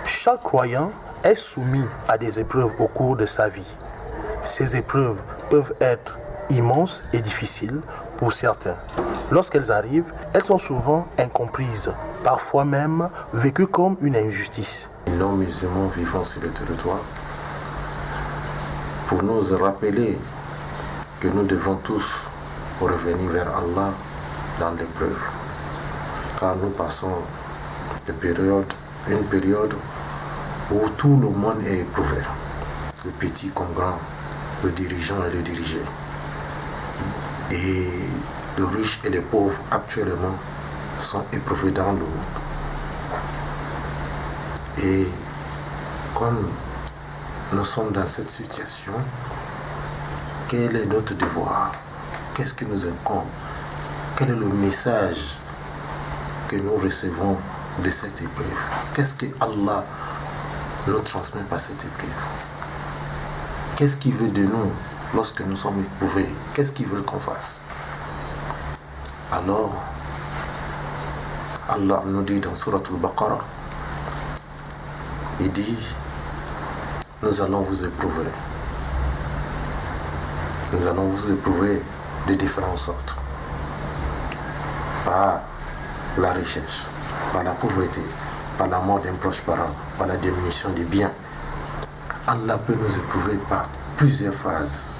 Chaque croyant est soumis à des épreuves au cours de sa vie. Ces épreuves peuvent être immenses et difficiles pour certains. Lorsqu'elles arrivent, elles sont souvent incomprises, parfois même vécues comme une injustice. Les non-musulmans vivant sur le territoire, pour nous rappeler que nous devons tous revenir vers Allah dans l'épreuve, car nous passons une période où tout le monde est éprouvé, le petit comme grand, le dirigeant et le dirigé. Et les riches et les pauvres actuellement sont éprouvés dans le monde. Et comme nous sommes dans cette situation, quel est notre devoir? Qu'est-ce qui nous incombe? Quel est le message que nous recevons de cette épreuve? Qu'est-ce que Allah nous transmet par cette épreuve? Qu'est-ce qu'il veut de nous lorsque nous sommes éprouvés? Qu'est-ce qu'il veut qu'on fasse? Alors, Allah nous dit dans Surat al-Baqarah, il dit, nous allons vous éprouver. Nous allons vous éprouver de différentes sortes. Par la richesse, par la pauvreté, par la mort d'un proche parent, par la diminution des biens. Allah peut nous éprouver par plusieurs phases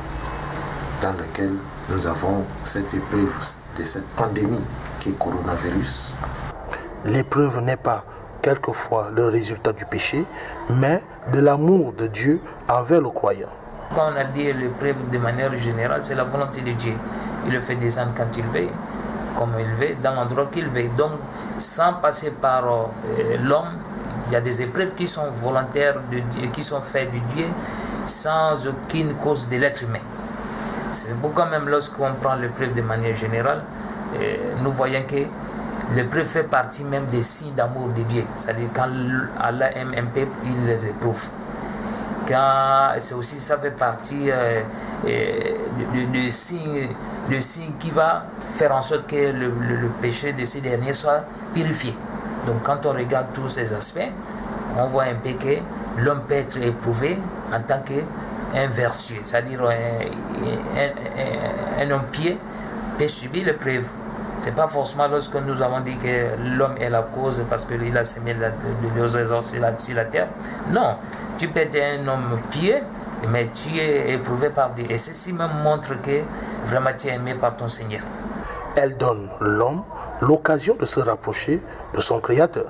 dans lesquelles nous avons cette épreuve de cette pandémie qui est le coronavirus. L'épreuve n'est pas quelquefois le résultat du péché, mais de l'amour de Dieu envers le croyant. Quand on a dit l'épreuve de manière générale, c'est la volonté de Dieu. Il le fait descendre quand il veut, comme il veut, dans l'endroit qu'il veut. Donc, sans passer par l'homme, il y a des épreuves qui sont volontaires de Dieu, qui sont faites de Dieu, sans aucune cause de l'être humain. C'est pourquoi même lorsqu'on prend l'épreuve de manière générale, nous voyons que l'épreuve fait partie même des signes d'amour de Dieu. C'est-à-dire quand Allah aime un peuple, il les éprouve. C'est aussi, ça fait partie de signes qui va faire en sorte que le péché de ces derniers soit purifié. Donc quand on regarde tous ces aspects, on voit un peu que l'homme peut être éprouvé en tant qu'un vertueux, c'est-à-dire un homme pieux peut subir l'épreuve. Ce n'est pas forcément lorsque nous avons dit que l'homme est la cause parce qu'il a semé les raisons sur la terre. Non, tu peux être un homme pieux, mais tu es éprouvé par Dieu. Et ceci même montre que vraiment tu es aimé par ton Seigneur. Elle donne l'homme l'occasion de se rapprocher de son Créateur.